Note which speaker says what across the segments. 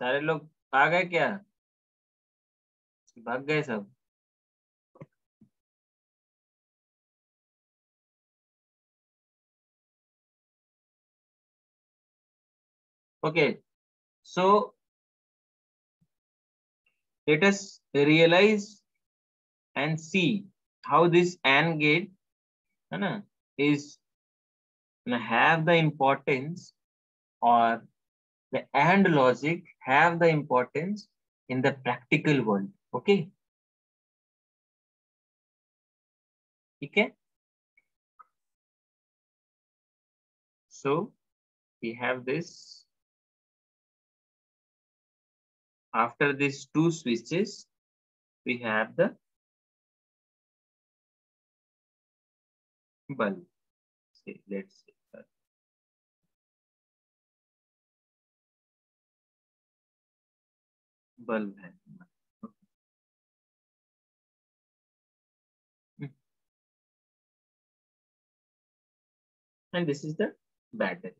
Speaker 1: सारे लोग आ गए क्या? भाग गए सब? Okay, so let us realize and see how this AND gate है ना is have the importance, or the AND logic have the importance in the practical world. Okay, ठीक है. So we have this. After these two switches, we have the bulb. Say, let's say bulb है. And this is the battery.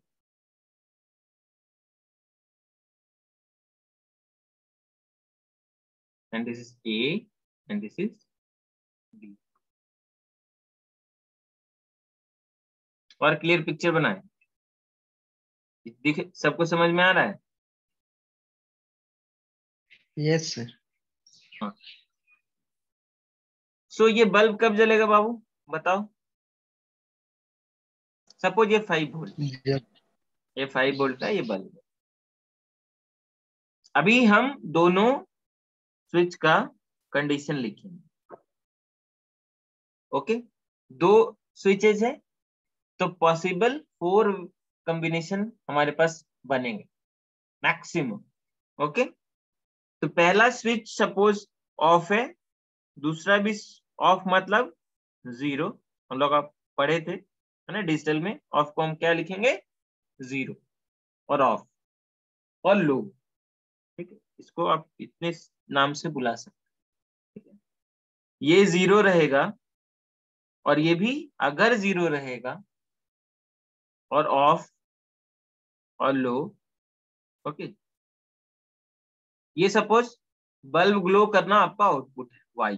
Speaker 1: And this is A and this is B. और clear picture बनाए. दिखे सबको समझ में आ रहा है?
Speaker 2: Yes sir.
Speaker 1: हाँ. सो ये बल्ब कब जलेगा बाबू बताओ? सपोज ये 5 वोल्ट, ये 5 वोल्ट का ये बल्ब है. अभी हम दोनों स्विच का कंडीशन लिखेंगे. ओके, दो स्विचेज है तो पॉसिबल 4 कॉम्बिनेशन हमारे पास बनेंगे मैक्सिमम. ओके, तो पहला स्विच सपोज ऑफ है, दूसरा भी ऑफ मतलब 0. हम लोग आप पढ़े थे है ना डिजिटल में, ऑफ को हम क्या लिखेंगे? 0 और ऑफ और लो. ठीक है, इसको आप इतने नाम से बुला सकते. ठीक है, ये 0 रहेगा और ये भी अगर 0 रहेगा और ऑफ और लो. ओके, ये सपोज बल्ब ग्लो करना आपका आउटपुट है वाई.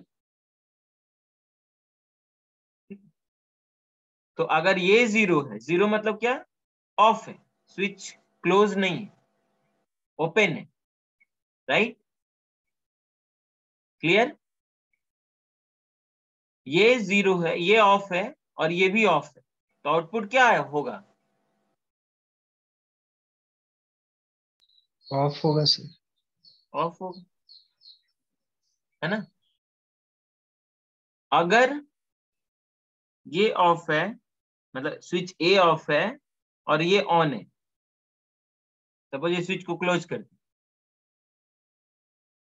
Speaker 1: तो अगर ये 0 है, 0 मतलब क्या? ऑफ है, स्विच क्लोज नहीं है, ओपन है. Right, clear? ये 0 है, ये ऑफ है और ये भी ऑफ है, तो आउटपुट क्या है होगा?
Speaker 2: ऑफ होगा सर.
Speaker 1: ऑफ होगा, है ना. अगर ये ऑफ है मतलब स्विच ए ऑफ है और ये ऑन है, सपोज ये स्विच को क्लोज कर दिया,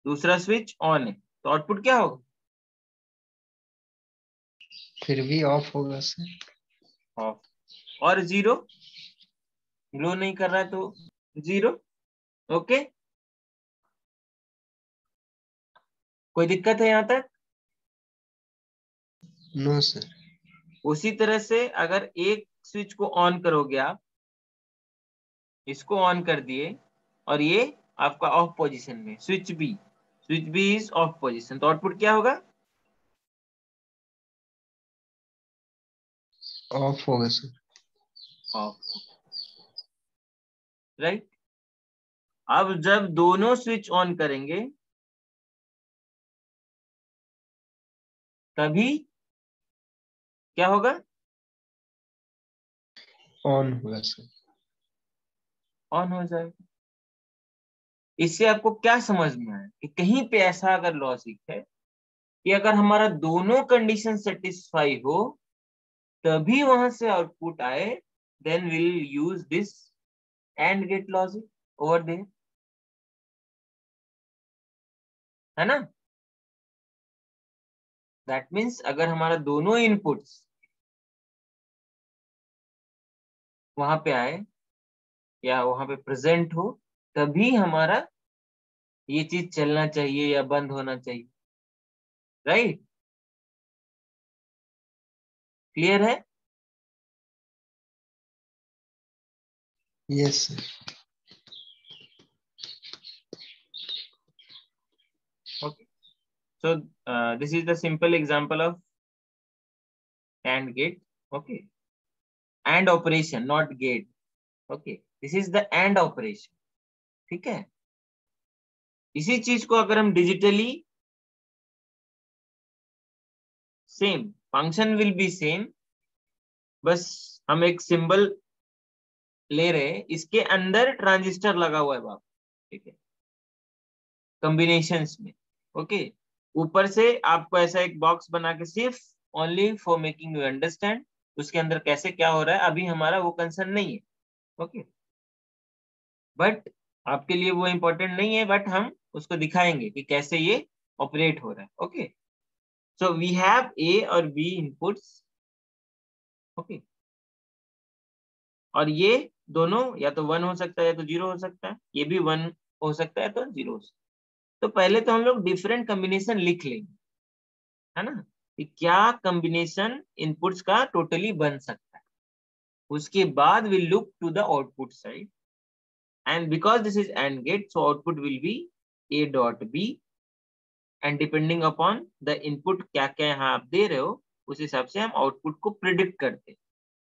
Speaker 1: दूसरा स्विच ऑन है, तो आउटपुट क्या होगा?
Speaker 2: फिर भी ऑफ होगा सर.
Speaker 1: ऑफ. और 0 ग्लो नहीं कर रहा है तो 0. ओके, कोई दिक्कत है यहां तक?
Speaker 2: No sir.
Speaker 1: उसी तरह से अगर एक स्विच को ऑन करोगे आप, इसको ऑन कर दिए और ये आपका ऑफ पोजीशन में, switch B is off position, तो आउटपुट क्या होगा?
Speaker 2: ऑफ होगा सर.
Speaker 1: ऑफ. राइट, अब जब दोनों स्विच ऑन करेंगे तभी क्या होगा?
Speaker 2: ऑन होगा सर.
Speaker 1: ऑन हो जाएगा. इससे आपको क्या समझ में आया कि कहीं पे ऐसा अगर लॉजिक है कि अगर हमारा दोनों कंडीशन सेटिस्फाई हो तभी वहां से आउटपुट आए, then will use this AND gate logic over there, है ना. दैट मीन्स अगर हमारा दोनों इनपुट्स वहां पे आए या वहां पे प्रेजेंट हो तभी हमारा ये चीज चलना चाहिए या बंद होना चाहिए. राइट, क्लियर है?
Speaker 2: Yes sir.
Speaker 1: So this is the simple example of AND gate. Okay, AND operation, not gate. Okay, this is the AND operation. ठीक है, इसी चीज को अगर हम digitally, same function will be same, बस हम एक सिंबल ले रहे हैं, इसके अंदर ट्रांजिस्टर लगा हुआ है बाप, ठीक है, कॉम्बिनेशंस में। ओके, ऊपर से आपको ऐसा एक बॉक्स बना के, सिर्फ only for making you understand उसके अंदर कैसे क्या हो रहा है, अभी हमारा वो कंसर्न नहीं है। ओके, बट आपके लिए वो इंपॉर्टेंट नहीं है, बट हम उसको दिखाएंगे कि कैसे ये ऑपरेट हो रहा है। Okay, so we have A और बी इनपुट्स। ओके, और ये दोनों या तो 1 हो सकता है या तो 0 हो सकता है, ये भी 1 हो सकता है तो 0 हो सकता है। तो पहले तो हम लोग डिफरेंट कॉम्बिनेशन लिख लेंगे, है ना, कि क्या कॉम्बिनेशन इनपुट्स का टोटली बन सकता है। उसके बाद will look to the output side, and because this is AND gate, so output will be a dot b, and depending upon the input क्या क्या यहाँ आप दे रहे हो, उस हिसाब से हम आउटपुट को प्रिडिक्ट करते हैं,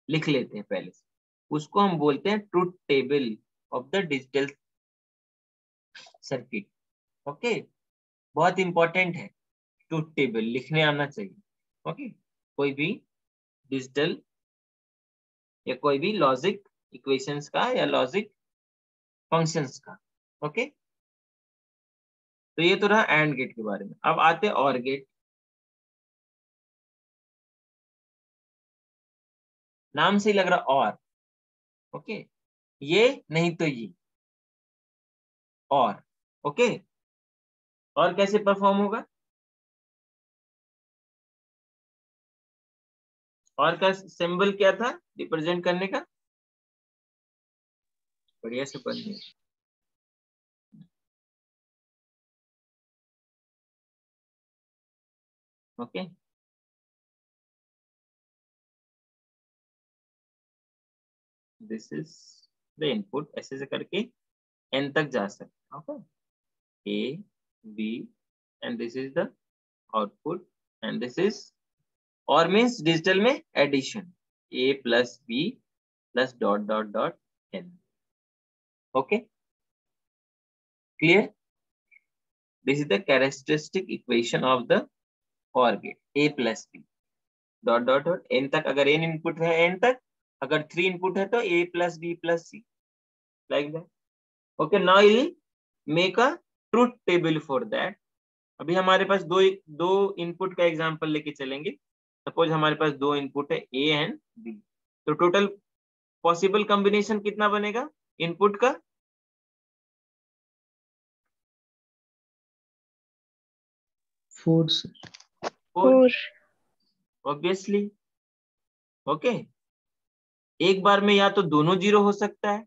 Speaker 1: लिख लेते हैं पहले से। उसको हम बोलते हैं truth table of the digital circuit. Okay, बहुत इंपॉर्टेंट है, ट्रुथ टेबल लिखने आना चाहिए। ओके, कोई भी डिजिटल या कोई भी लॉजिक इक्वेशंस का या लॉजिक फंक्शंस का। ओके, तो ये तो रहा एंड गेट के बारे में। अब आते और गेट। नाम से ही लग रहा और। ओके, ये नहीं तो ये और। ओके, और कैसे परफॉर्म होगा, और का सिंबल क्या था रिप्रेजेंट करने का, बढ़िया से बन गया। Okay, this is the input, ऐसे से करके एन तक जा सकते। Okay, A B, and this is the output, and this is, OR means digital में addition, A plus B plus dot dot dot N. Okay, clear? This is the characteristic equation of the OR gate, A plus B dot dot dot N तक। अगर N input है N तक, अगर 3 input है तो A plus B plus C, like that. Okay, now will make a truth table for that. अभी हमारे पास दो इनपुट का एग्जांपल लेके चलेंगे। सपोज हमारे पास 2 इनपुट है ए एंड बी, तो टोटल पॉसिबल कॉम्बिनेशन कितना बनेगा इनपुट का?
Speaker 2: 4 sir.
Speaker 1: 4, ऑब्वियसली। ओके, एक बार में या तो दोनों 0 हो सकता है?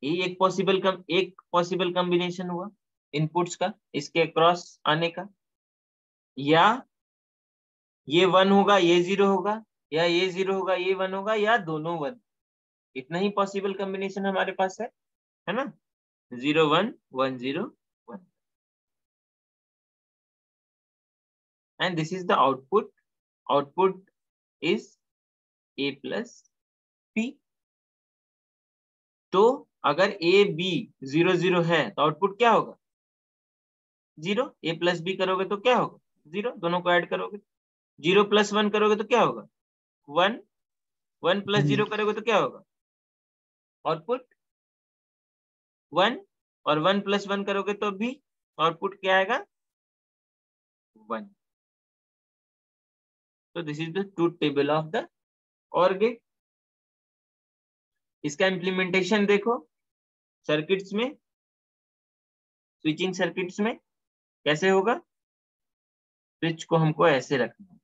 Speaker 1: ये एक पॉसिबल कॉम्बिनेशन हुआ इनपुट्स का, इसके क्रॉस आने का, या ये 1 होगा ये 0 होगा, या ये 0 होगा ये 1 होगा, या दोनों 1। इतना ही पॉसिबल कॉम्बिनेशन हमारे पास है ना, 0 1 1 0 1, and this is the output. Output is A plus B. तो अगर ए बी 0 0 है तो आउटपुट क्या होगा? 0। ए प्लस बी करोगे तो क्या होगा? 0, दोनों को ऐड करोगे। 0 प्लस 1 करोगे तो क्या होगा? 1। 1 प्लस 0 करोगे तो क्या होगा? आउटपुट 1। और 1 प्लस 1 करोगे तो भी आउटपुट क्या आएगा? 1। तो this is the truth table of the OR gate. इसका इम्प्लीमेंटेशन देखो सर्किट्स में, स्विचिंग सर्किट्स में कैसे होगा। स्विच को हमको ऐसे रखना है,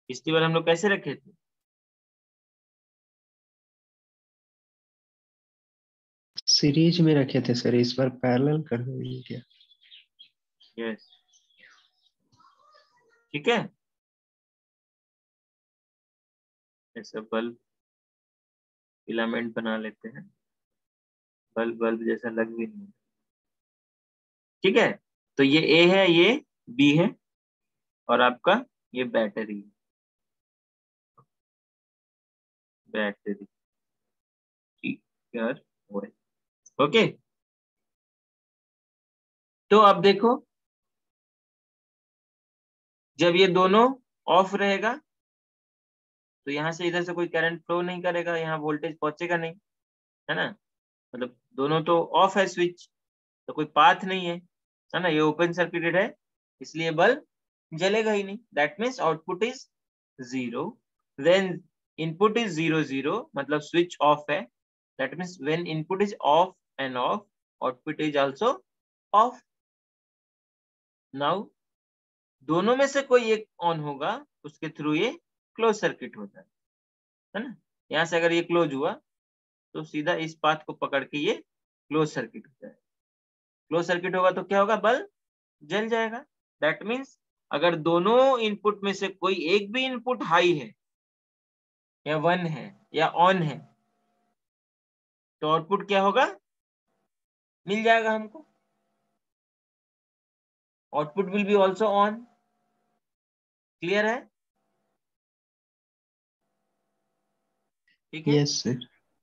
Speaker 1: पिछली बार हम लोग कैसे रखे थे?
Speaker 2: सीरीज में रखे थे सर, इस बार पैरेलल कर देंगे क्या?
Speaker 1: यस, ठीक है। ऐसा बल्ब फिलामेंट बना लेते हैं, बल्ब बल्ब जैसा लग भी नहीं। ठीक है, तो ये ए है, ये बी है, और आपका ये बैटरी ठीक है। ओके, तो अब देखो, जब ये दोनों ऑफ रहेगा तो यहाँ से इधर से कोई करंट फ्लो नहीं करेगा, यहाँ वोल्टेज पहुंचेगा नहीं, है ना, मतलब दोनों तो ऑफ है स्विच, तो कोई पाथ नहीं है ना, ये ओपन सर्किटेड है, इसलिए बल्ब जलेगा ही नहीं। That means output is 0, when input is 0 0, मतलब स्विच ऑफ है। That means when input is of end of, output is also of. Now दोनों में से कोई एक ऑन होगा, उसके थ्रू ये क्लोज सर्किट होता है ना। यहाँ से अगर ये क्लोज हुआ तो सीधा इस पाथ को पकड़ के ये क्लोज सर्किट होता है। क्लोज सर्किट होगा तो क्या होगा, बल्ब जल जाएगा। दैट मीन्स अगर दोनों इनपुट में से कोई एक भी इनपुट हाई है या 1 है या ऑन है, तो आउटपुट क्या होगा, मिल जाएगा हमको, output will be also on. Clear है? ठीक है,
Speaker 2: यस सर।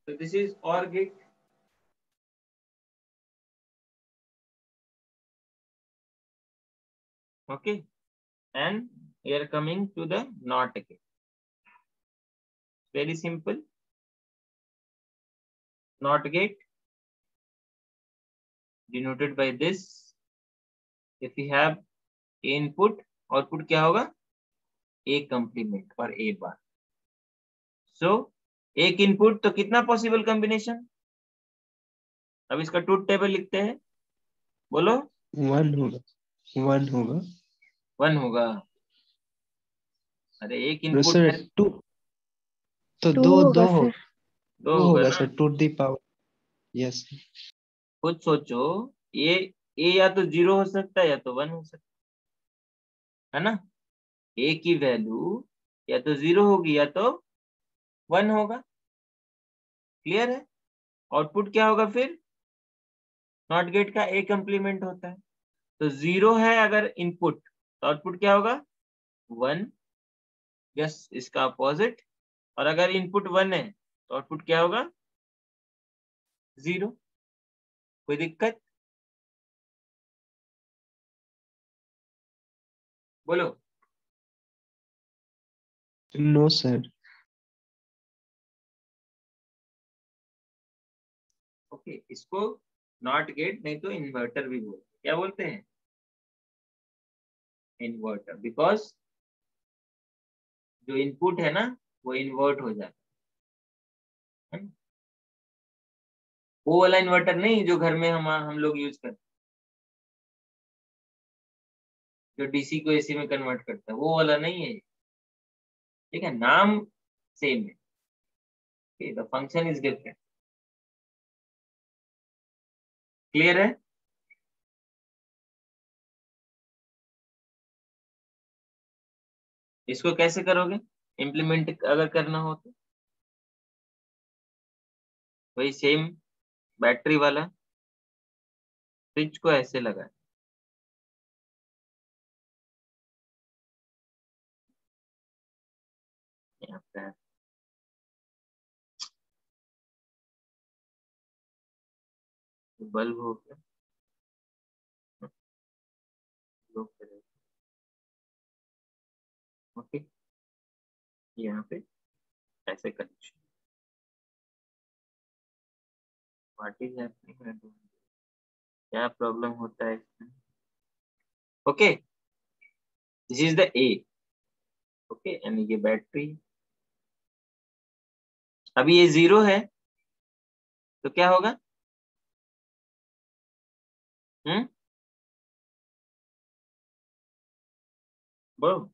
Speaker 1: तो this is OR gate. Okay, and we are coming to the NOT gate. Very simple. NOT gate denoted by this. If we have A input, output क्या होगा, A complement और A bar. So एक input तो कितना possible combination, अब इसका truth table लिखते हैं, बोलो।
Speaker 2: 1 होगा, 1 होगा।
Speaker 1: 1 होगा, अरे एक
Speaker 2: नो
Speaker 1: इनपुट
Speaker 2: सर,
Speaker 1: है,
Speaker 2: 2 तो
Speaker 1: 2
Speaker 2: दो
Speaker 1: होगा
Speaker 2: दो
Speaker 1: सर,
Speaker 2: होगा,
Speaker 1: 2
Speaker 2: 2
Speaker 1: होगा
Speaker 2: होगा
Speaker 1: ना।
Speaker 2: Sir, to the power. Yes.
Speaker 1: खुद सोचो, ये ए या तो 0 हो सकता है या तो 1 हो सकता है ना। ए की वैल्यू या तो 0 होगी या तो 1 होगा। क्लियर है? आउटपुट क्या होगा फिर, नॉट गेट का ए कंप्लीमेंट होता है, तो 0 है अगर इनपुट तो आउटपुट क्या होगा, 1। यस, इसका अपोजिट, और अगर इनपुट 1 है तो आउटपुट क्या होगा, 0। कोई दिक्कत, बोलो।
Speaker 2: No sir.
Speaker 1: ओके, इसको नॉट गेट नहीं तो इन्वर्टर भी बोलते हैं। क्या बोलते हैं, इन्वर्टर, बिकॉज जो इनपुट है ना वो इन्वर्ट हो जाता है। वो वाला इन्वर्टर नहीं जो घर में हम लोग यूज करते हैं, जो डीसी को एसी में कन्वर्ट करता है, वो वाला नहीं है। ठीक है, नाम सेम है, the function is different. Clear है? इसको कैसे करोगे इम्प्लीमेंट, अगर करना हो तो वही सेम बैटरी वाला स्विच को ऐसे लगा, यहाँ पे बल्ब हो गया, ओके, यहाँ पे ऐसे कनेक्शन, व्हाट इज हैपनिंग, क्या प्रॉब्लम होता है इसमें। Okay, this is the A. Okay, यानी ये बैटरी, अभी ये 0 है तो क्या होगा, हम्म, बोलो।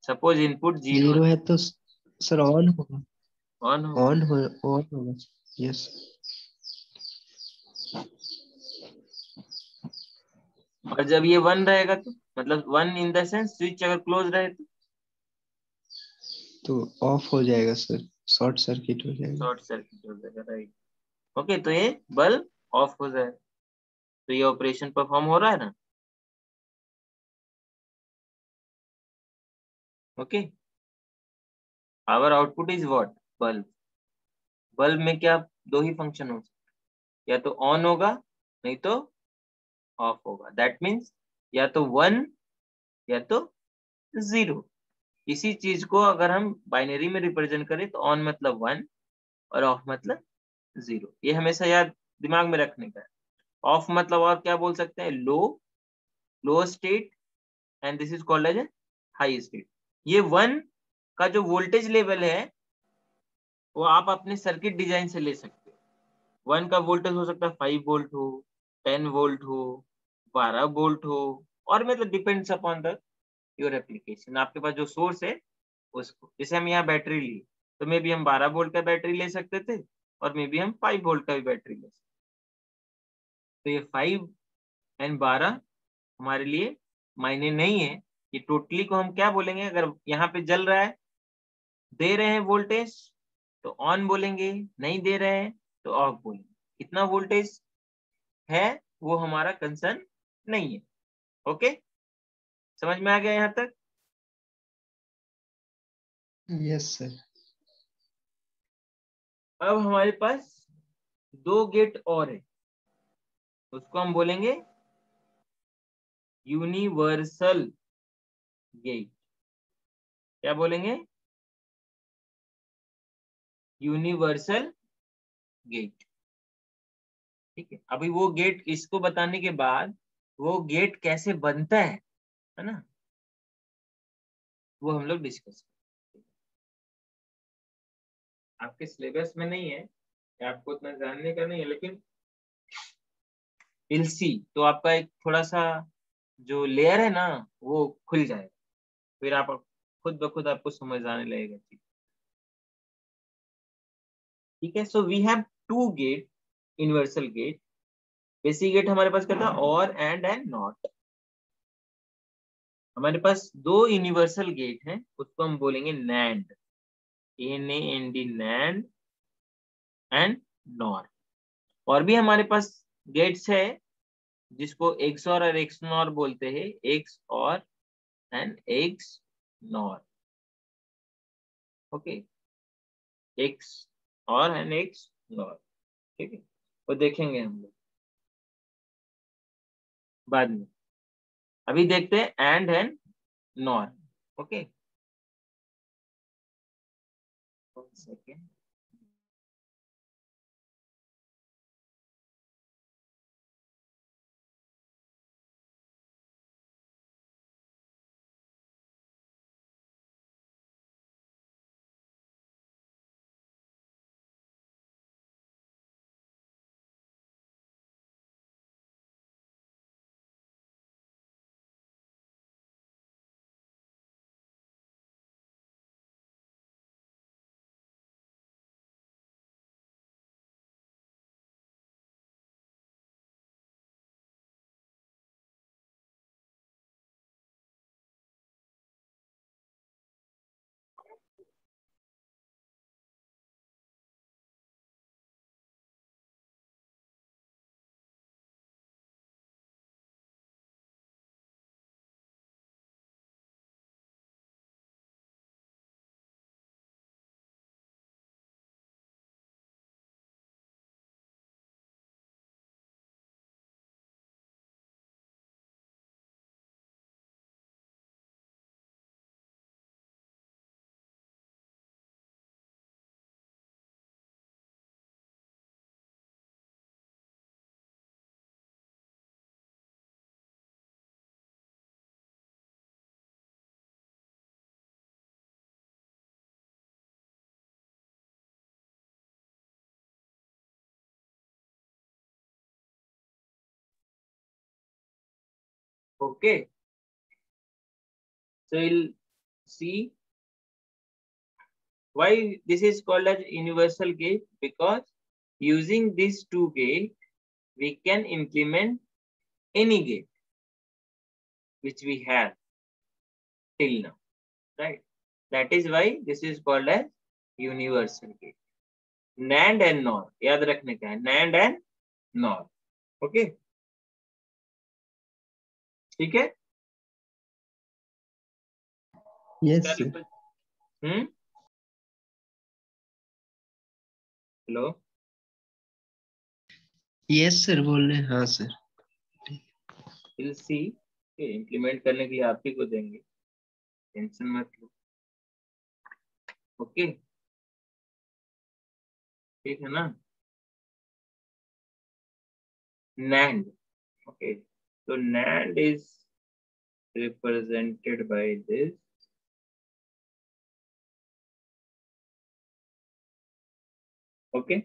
Speaker 1: सपोज इनपुट 0 है,
Speaker 2: 0 है तो सर ऑन होगा,
Speaker 1: ऑन होगा,
Speaker 2: ऑन होगा। यस।
Speaker 1: और जब ये 1 रहेगा तो मतलब 1 इन द सेंस स्विच अगर क्लोज रहे
Speaker 2: तो ऑफ हो जाएगा सर, शॉर्ट सर्किट हो जाएगा।
Speaker 1: शॉर्ट सर्किट हो जाएगा, राइट। ओके, तो ये बल्ब ऑफ हो जाएगा। तो ये ऑपरेशन परफॉर्म हो रहा है ना। Okay, our output is what, bulb. Bulb में क्या दो ही फंक्शन हो सकते, या तो ऑन होगा नहीं तो ऑफ होगा। दैट मीन्स या तो 1 या तो 0। इसी चीज को अगर हम बाइनरी में रिप्रेजेंट करें तो ऑन मतलब 1 और ऑफ मतलब 0। ये हमेशा याद दिमाग में रखने का है। ऑफ मतलब और क्या बोल सकते हैं, low state, and this is called as a high state. ये 1 का जो वोल्टेज लेवल है वो आप अपने सर्किट डिजाइन से ले सकते हो। 1 का वोल्टेज हो सकता है 5 वोल्ट हो, 10 वोल्ट हो, 12 वोल्ट हो, और मतलब depends upon the your application. आपके पास जो सोर्स है उसको, जैसे हम यहाँ बैटरी ली तो मे बी हम 12 वोल्ट का बैटरी ले सकते थे और मे बी हम 5 वोल्ट का भी बैटरी ले सकते। तो ये 5 एंड 12 हमारे लिए मायने नहीं है। ये टोटली को हम क्या बोलेंगे, अगर यहाँ पे जल रहा है, दे रहे हैं वोल्टेज तो ऑन बोलेंगे, नहीं दे रहे हैं तो ऑफ बोलेंगे। कितना वोल्टेज है वो हमारा कंसर्न नहीं है। ओके, समझ में आ गया यहाँ तक?
Speaker 2: Yes sir.
Speaker 1: अब हमारे पास 2 गेट और है, उसको हम बोलेंगे यूनिवर्सल गेट। क्या बोलेंगे, यूनिवर्सल गेट। ठीक है, अभी वो गेट, इसको बताने के बाद वो गेट कैसे बनता है ना, वो हम लोग डिस्कस करें। आपके सिलेबस में नहीं है, आपको उतना जानने का नहीं है, लेकिन एलसी तो आपका एक थोड़ा सा जो लेयर है ना वो खुल जाएगा, फिर आप खुद ब खुद आपको समझ आने लगेगा। ठीक है, so we have 2 gate, universal gate. Basic gate हमारे पास क्या था, और एंड नॉट। हमारे पास 2 यूनिवर्सल गेट हैं, उसको हम बोलेंगे NAND, NAND, NAND and nor. और भी हमारे पास गेट्स है जिसको XOR और XNOR बोलते हैं, एक्स और and x nor. Okay, x और एंड एक्स नॉर। ठीक है, वो देखेंगे हम लोग बाद में। अभी देखते हैं and nor. Okay, 1 second. Okay, so we'll see why this is called as universal gate, because using these 2 gate we can implement any gate which we have till now, right? That is why this is called as universal gate. NAND and NOR याद रखने का है, NAND and NOR. Okay, ठीक है।
Speaker 2: Yes sir.
Speaker 1: Hello,
Speaker 2: yes sir बोल रहे हैं, हाँ सर।
Speaker 1: विल सी, इम्प्लीमेंट करने के लिए आप ही को देंगे, टेंशन मत लो। ओके, ठीक है ना। NAND, okay, so NAND is represented by this, okay,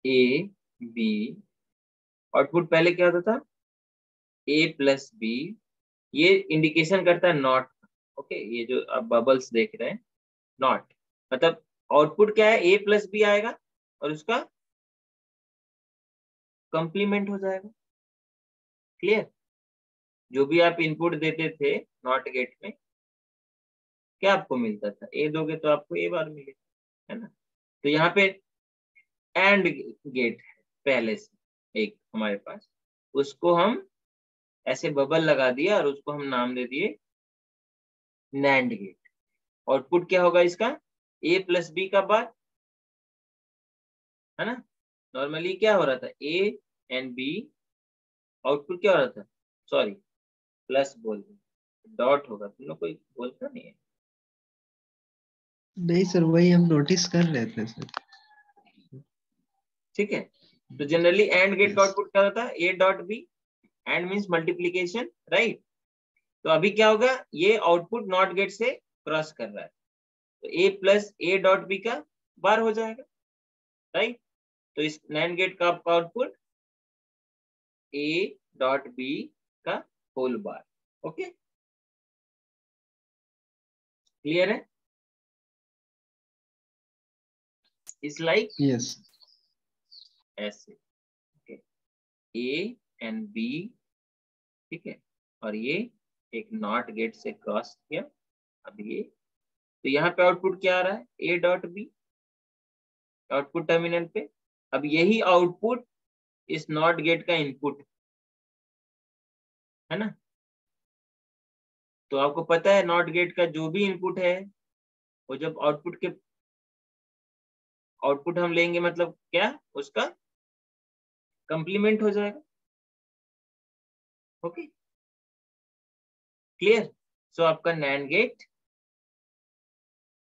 Speaker 1: A B, output पहले क्या होता था, A प्लस B, ये इंडिकेशन करता है नॉट, ओके, ये जो आप बबल्स देख रहे हैं, नॉट मतलब आउटपुट क्या है, A प्लस B आएगा और उसका कंप्लीमेंट हो जाएगा। क्लियर, जो भी आप इनपुट देते थे नॉट गेट में, क्या आपको मिलता था, A दोगे तो आपको A बार मिलेगा, है ना। तो यहाँ पे एंड गेट है पहले से एक हमारे पास, उसको हम ऐसे बबल लगा दिया और उसको हम नाम दे दिए नैंड गेट। आउटपुट क्या होगा इसका, A प्लस बी का बार, है ना। नॉर्मली क्या हो रहा था, A एंड B, आउटपुट क्या हो रहा था, सॉरी प्लस बोल दो, डॉट होगा, तुम लोग कोई बोलता नहीं है।
Speaker 2: नहीं सर, वही हम नोटिस कर रहे थे सर।
Speaker 1: ठीक है, तो जनरली एंड गेट का
Speaker 2: यस।
Speaker 1: आउटपुट क्या होता है, A dot B, and means multiplication, right. तो अभी क्या होगा, ये आउटपुट नॉट गेट से क्रॉस कर रहा है, तो A plus A dot B का बार हो जाएगा, राइट। तो इस नैंड गेट का आपका आउटपुट A डॉट B का होल बार, ओके, क्लियर है। इस लाइक
Speaker 2: यस।
Speaker 1: ऐसे, ओके, A एंड B, ठीक है, और ये एक नॉट गेट से क्रॉस किया, अब ये, तो यहाँ पे आउटपुट क्या आ रहा है, A dot B, output terminal पे। अब यही आउटपुट इस नॉट गेट का इनपुट है ना। तो आपको पता है नॉट गेट का जो भी इनपुट है, वो जब आउटपुट हम लेंगे मतलब क्या, उसका कंप्लीमेंट हो जाएगा, ओके, क्लियर। सो आपका NAND gate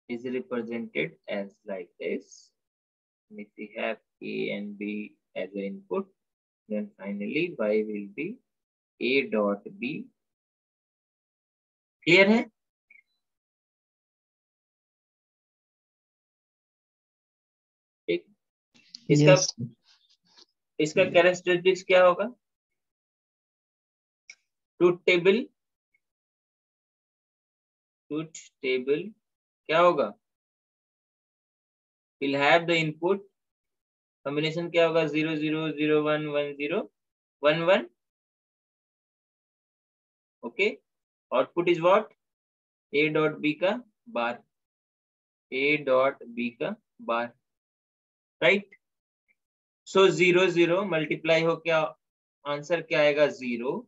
Speaker 1: is represented as like this. If we have A and B as an input, then finally Y will be A dot B. Clear है। ठीक, इसका
Speaker 2: यस।
Speaker 1: इसका कैरेक्टरिस्टिक्स क्या होगा, truth table, truth table क्या होगा, will have the input combination क्या होगा, 0 0 0 1 1 0 1 1, okay. Output is what, A dot B का बार, A डॉट B का बार, राइट। सो 0 0 मल्टीप्लाई हो, क्या आंसर क्या आएगा, 0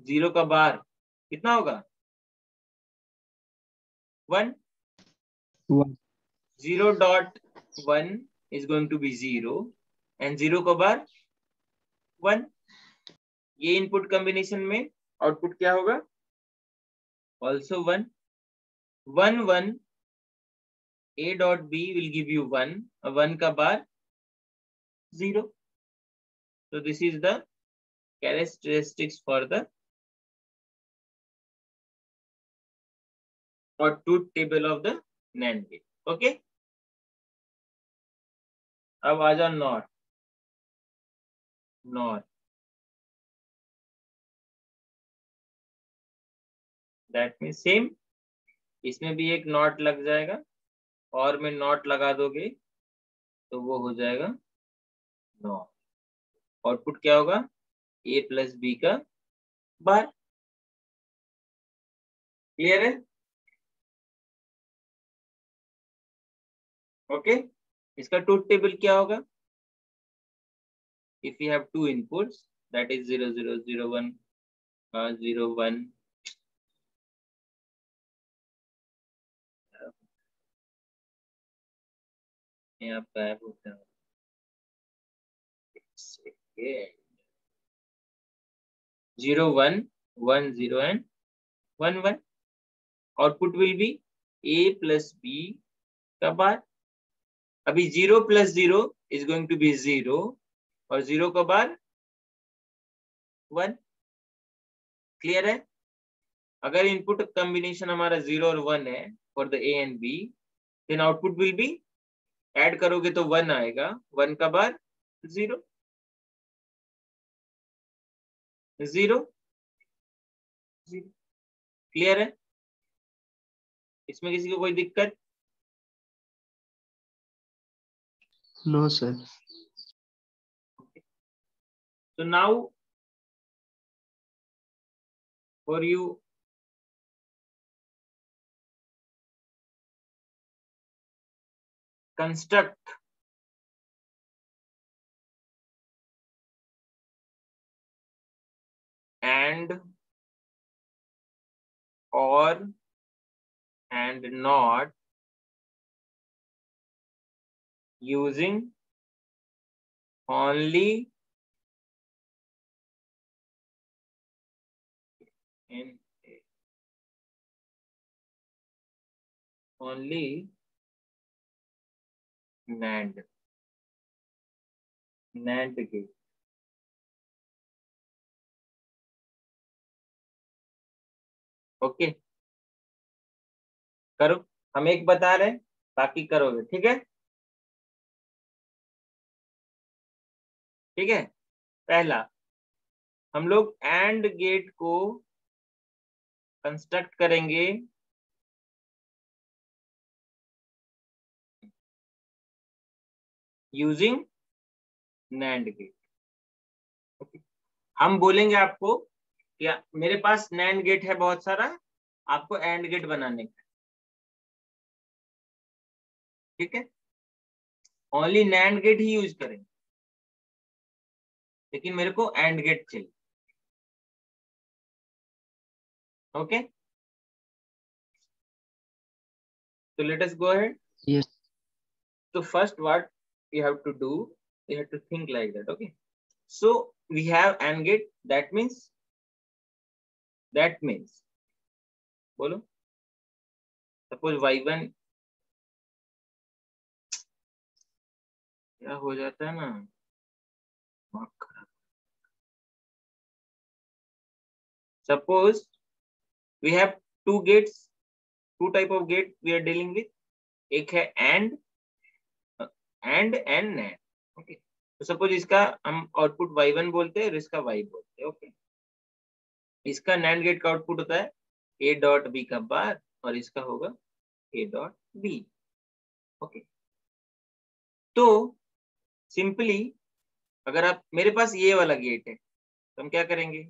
Speaker 1: 0 का बार कितना होगा, 1, 0 dot 1 is going to be 0 and 0 का बार 1। ये इनपुट कॉम्बिनेशन में आउटपुट क्या होगा, also 1 1 1, A dot B will give you 1, 1 का बार 0। so this is the characteristics for the or truth table of the NAND gate, okay। अब आ जाओ not, not that mean same, इसमें भी एक नॉट लग जाएगा, और में नॉट लगा दोगे तो वो हो जाएगा नॉट। आउटपुट क्या होगा, A प्लस B का बार, क्लियर है, ओके। इसका ट्रूथ टेबल क्या होगा, if you have two inputs that is 0 0 0 1 0 1 यहाँ गायब होता है। 0 1 1 0 and 1 1. Output will be a plus b का बार। अभी 0 plus 0 is going to be 0 और 0 का बार 1. क्लियर है? अगर इनपुट कॉम्बिनेशन हमारा 0 और 1 है for the A and B, then output will be, add करोगे तो 1 आएगा, 1 का बार 0 0 0. क्लियर है? इसमें किसी को कोई दिक्कत?
Speaker 2: No sir.
Speaker 1: So now for you construct and or and not using only in only NAND gate. Okay, करो। हम एक बता रहे, बाकी करोगे, ठीक है? ठीक है। पहला, हम लोग एंड गेट को कंस्ट्रक्ट करेंगे यूजिंग NAND गेट। ओके, हम बोलेंगे आपको कि मेरे पास NAND गेट है बहुत सारा, आपको एंड गेट बनाने का, ठीक है? ओनली NAND गेट ही यूज करेंगे, लेकिन मेरे को एंड गेट चाहिए। Okay, so let us go ahead.
Speaker 2: Yes.
Speaker 1: So first what we have to do, we have to think like that. Okay, so we have AND gate, that means बोलो, suppose y1 क्या हो जाता है ना, suppose we have two gates, two type of gate we are dealing with, एक है AND and NAND. Okay, तो suppose इसका हम आउटपुट y1 बोलते हैं और इसका y बोलते हैं। ओके, इसका NAND गेट का आउटपुट होता है a डॉट b का बार और इसका होगा a डॉट b। ओके, तो सिंपली अगर आप, मेरे पास ये वाला गेट है तो हम क्या करेंगे,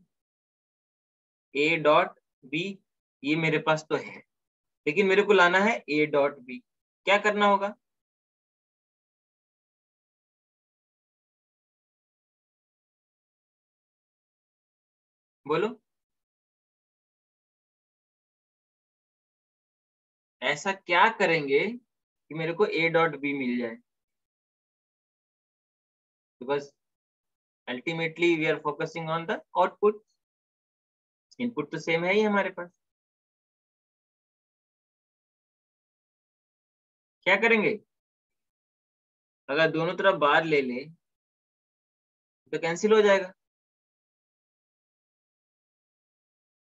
Speaker 1: a डॉट b, ये मेरे पास तो है, लेकिन मेरे को लाना है a डॉट b। क्या करना होगा, बोलो? ऐसा क्या करेंगे कि मेरे को a डॉट b मिल जाए? तो बस ultimately we are focusing on the output, input तो सेम है ही हमारे पास। क्या करेंगे, अगर दोनों तरफ बार ले ले तो कैंसिल हो जाएगा,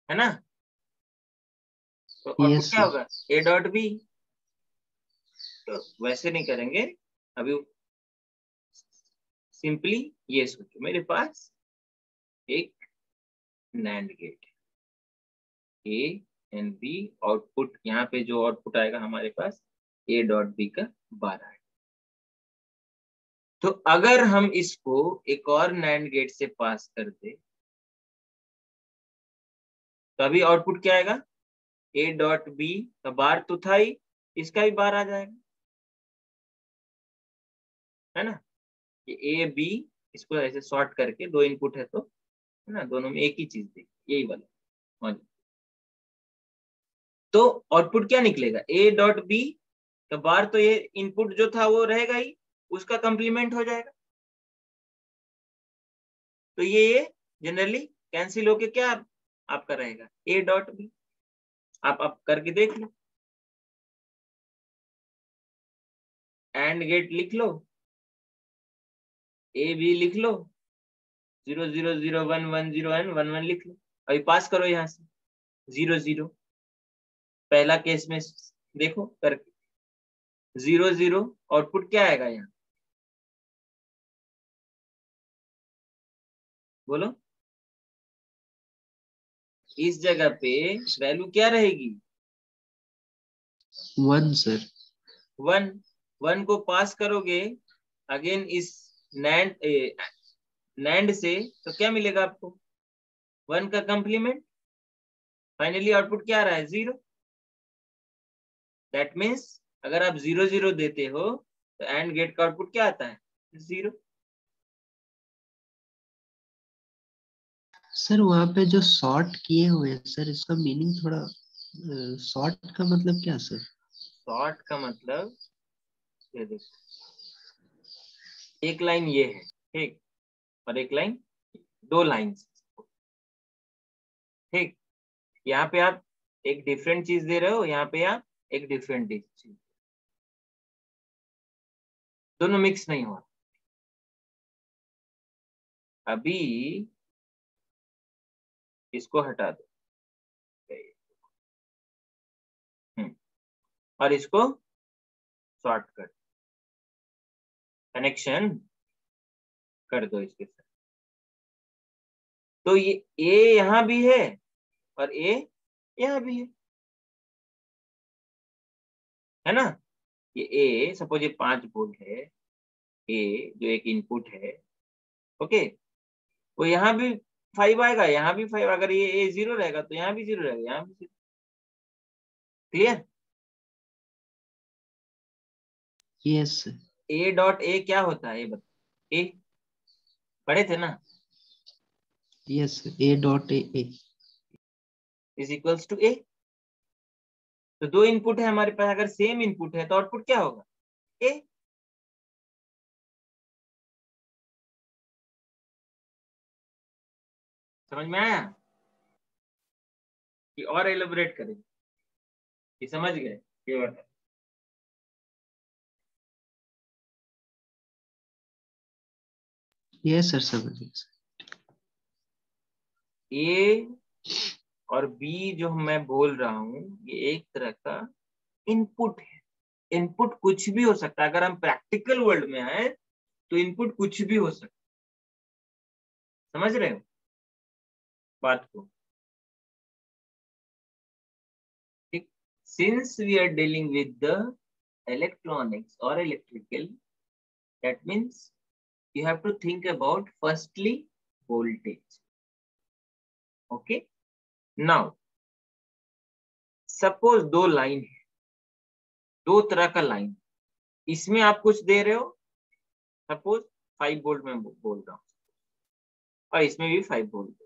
Speaker 1: है ना? तो आउटपुट
Speaker 2: Yes,
Speaker 1: क्या
Speaker 2: sir.
Speaker 1: होगा, a डॉट बी। तो वैसे नहीं करेंगे, अभी सिंपली ये सोचो, मेरे पास एक NAND gate A and B, output यहाँ पे जो आउटपुट आएगा हमारे पास a डॉट बी का 12 है। तो अगर हम इसको एक और NAND गेट से पास कर दे तो अभी आउटपुट क्या आएगा, a डॉट बी का बार तो था ही, इसका भी बार आ जाएगा, है ना? ये a b, इसको ऐसे शॉर्ट करके, दो इनपुट है तो है ना, दोनों में एक ही चीज थी, यही वाला। तो आउटपुट क्या निकलेगा, ए डॉट बी का बार, तो ये इनपुट जो था वो रहेगा ही, उसका कंप्लीमेंट हो जाएगा। तो ये जनरली कैंसिल होके क्या आपका रहेगा, ए डॉट बी। आप करके देख लो, एंड गेट लिख लो, ए बी लिख लो, 0 0 0 1 1 0 1 1 1 लिख लो। अभी पास करो यहाँ से 0 0, पहला केस में देखो करके 0 0, आउटपुट क्या आएगा यहाँ, बोलो। इस जगह पे वैल्यू क्या रहेगी,
Speaker 2: 1 सर।
Speaker 1: 1 1 को पास करोगे अगेन इस नैंड से, तो क्या मिलेगा आपको, 1 का कंप्लीमेंट। फाइनली आउटपुट क्या आ रहा है, 0। दैट मीन्स अगर आप 0 0 देते हो तो एंड गेट का आउटपुट क्या आता है, 0।
Speaker 2: सर वहाँ पे जो शॉर्ट किए हुए हैं सर, इसका मीनिंग थोड़ा, शॉर्ट का मतलब क्या सर?
Speaker 1: शॉर्ट का मतलब, ये देखो, एक लाइन ये है, ठीक, और एक लाइन, 2 लाइन, ठीक। यहाँ पे आप एक डिफरेंट चीज दे रहे हो, यहाँ पे आप एक डिफरेंट चीज, दोनों मिक्स नहीं हो। अभी इसको हटा दो, और इसको शॉर्ट कर, कनेक्शन कर दो इसके साथ। तो ये ए यहाँ भी है और ए यहाँ भी है ना। ये ए सपोज ये 5 वोल्ट है, ए जो एक इनपुट है, ओके, वो यहाँ भी 5 आएगा, यहाँ भी 5। अगर ये ए 0 रहेगा तो यहाँ भी 0 रहेगा, यहाँ भी 0। Clear.
Speaker 2: Yes sir.
Speaker 1: A dot A क्या होता है, ये बता, ए पढ़े थे ना,
Speaker 2: yes sir, A dot A
Speaker 1: is equals to A. तो 2 इनपुट है हमारे पास, अगर सेम इनपुट है तो आउटपुट क्या होगा, ए। समझ में आया कि और एलोबरेट करें, कि समझ गए, ये बता।
Speaker 2: यस सर, समझ गए सर।
Speaker 1: ए और बी जो मैं बोल रहा हूं, ये एक तरह का इनपुट है। इनपुट कुछ भी हो सकता है, अगर हम प्रैक्टिकल वर्ल्ड में आए तो इनपुट कुछ भी हो सकता है। समझ रहे हो बात को, ठीक। Since we are dealing with the electronics or electrical, that means you have to think about firstly voltage. Okay, now suppose 2 line है, 2 तरह का लाइन, इसमें आप कुछ दे रहे हो, सपोज 5 वोल्ट में बोल रहा हूँ, और इसमें भी 5 वोल्ट।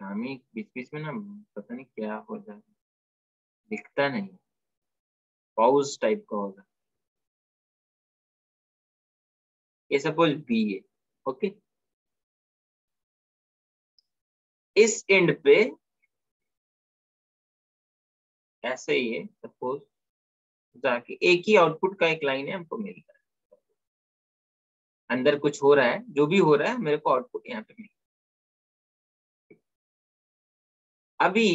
Speaker 1: हमें बीच बीच में ना पता नहीं क्या हो जाए, दिखता नहीं, पाउज टाइप का होगा। ये सपोज बी है, ओके, इस एंड पे ऐसे ही है, सपोज जाके एक ही आउटपुट का एक लाइन है, हमको मिल रहा है, अंदर कुछ हो रहा है, जो भी हो रहा है मेरे को आउटपुट यहाँ पे मिल रहा है। अभी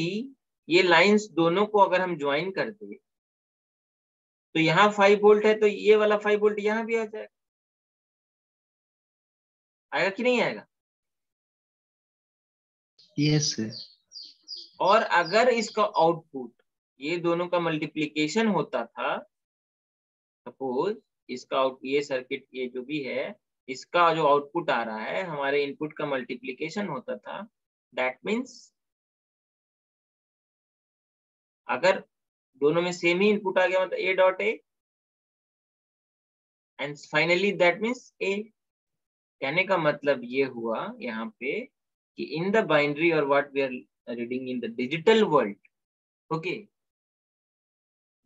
Speaker 1: ये लाइंस दोनों को अगर हम ज्वाइन कर दे तो यहाँ 5 वोल्ट है, तो ये वाला 5 वोल्ट यहाँ भी आ जाएगा, आएगा कि नहीं आएगा।
Speaker 2: Yes sir.
Speaker 1: और अगर इसका आउटपुट ये दोनों का मल्टीप्लीकेशन होता था, सपोज इसका ये सर्किट ये जो भी है, इसका जो आउटपुट आ रहा है हमारे इनपुट का मल्टीप्लीकेशन होता था, दैट मीन्स अगर दोनों में सेम ही इनपुट आ गया, मतलब A dot A, and finally that means A. कहने का मतलब ये हुआ यहाँ पे कि इन द बाइनरी और what we are reading in the digital world, okay,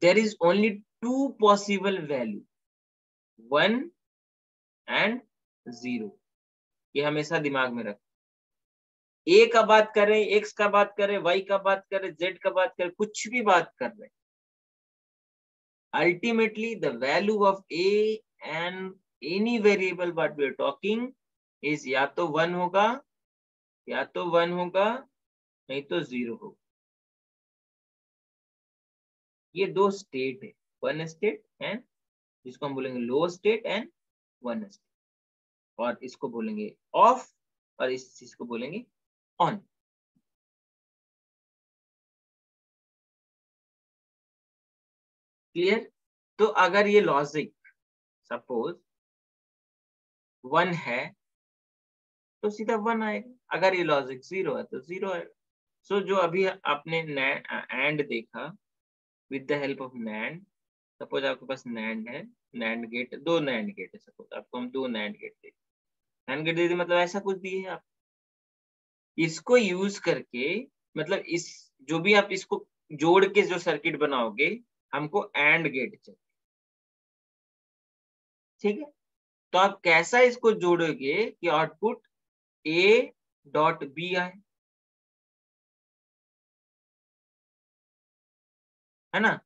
Speaker 1: there is only two possible value, 1 and 0। ये हमेशा दिमाग में रख। ए का बात करें, एक्स का बात करें, वाई का बात करें, जेड का बात करें, कुछ भी बात कर रहे, ultimately the value of a and any variable what we are talking is या तो 1 होगा, या तो 1 होगा, नहीं तो 0 होगा। ये दो स्टेट है, वन स्टेट एंड जिसको हम बोलेंगे लो स्टेट एंड वन स्टेट, और इसको बोलेंगे ऑफ और इस चीज को बोलेंगे ऑन। क्लियर? तो अगर ये लॉजिक सपोज 1 है तो सीधा 1 आएगा, अगर ये लॉजिक 0 है तो 0 आएगा। सो जो अभी आपने एंड देखा with the help of NAND, suppose आपके पास नैंड है, नैंड गेट, दो नैंड गेट है, सपोज आपको हम दो नैंड गेट दे, नैंड गेट दे दी मतलब ऐसा कुछ दिए है आप, इसको यूज करके मतलब इस जो भी आप इसको जोड़ के जो सर्किट बनाओगे हमको एंड गेट चाहिए, ठीक है? तो आप कैसा इसको जोड़ोगे कि आउटपुट ए डॉट बी आए, है ना?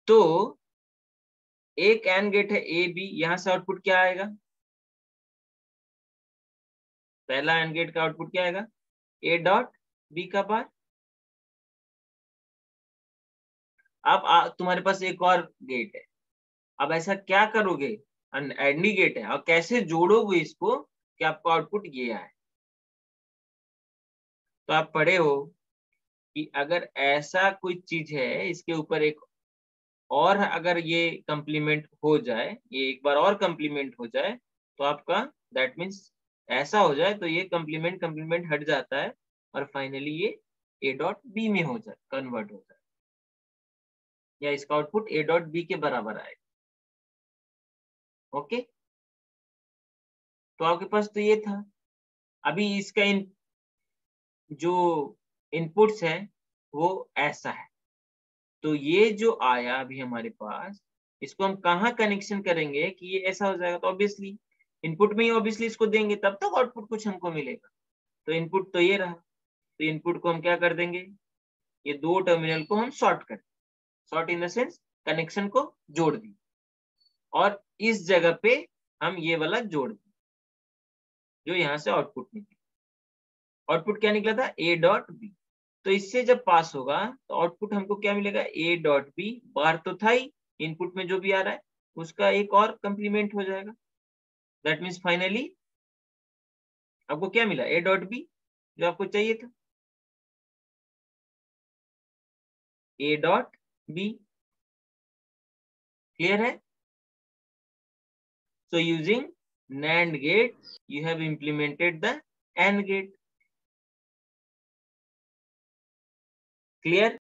Speaker 1: तो एक एंड गेट है ए बी, यहां से आउटपुट क्या आएगा? पहला एंड गेट का आउटपुट क्या आएगा? ए डॉट बी का बार। अब तुम्हारे पास एक और गेट है, अब ऐसा क्या करोगे? एंडी गेट है और कैसे जोड़ोगे इसको कि आपको आउटपुट ये आए? तो आप पढ़े हो कि अगर ऐसा कोई चीज है इसके ऊपर एक और अगर ये कंप्लीमेंट हो जाए, ये एक बार और कंप्लीमेंट हो जाए तो आपका दैट मीन्स ऐसा हो जाए तो ये कंप्लीमेंट कंप्लीमेंट हट जाता है और फाइनली ये ए डॉट बी में हो जाए, कन्वर्ट हो जाए, या इसका आउटपुट ए डॉट बी के बराबर आएगा। ओके, तो आपके पास तो ये था। अभी इसका जो इनपुट्स है वो ऐसा है, तो ये जो आया अभी हमारे पास, इसको हम कहाँ कनेक्शन करेंगे कि ये ऐसा हो जाएगा? तो ऑब्वियसली इनपुट में ही ऑब्वियसली इसको देंगे तब तक आउटपुट कुछ हमको मिलेगा। तो इनपुट तो ये रहा, तो इनपुट को हम क्या कर देंगे? ये दो टर्मिनल को हम शॉर्ट कर, short in the sense connection को जोड़ दी, और इस जगह पे हम ये वाला जोड़ दी जो यहाँ से आउटपुट निकला। आउटपुट क्या निकला था? A dot B. तो इससे जब पास होगा तो आउटपुट हमको क्या मिलेगा? A dot B. बाहर तो था ही, इनपुट में जो भी आ रहा है उसका एक और कंप्लीमेंट हो जाएगा। दैट मीन्स फाइनली आपको क्या मिला? ए डॉट बी, जो आपको चाहिए था, ए डॉट बी। क्लियर है? So using NAND gate, you have implemented the AND gate. Clear?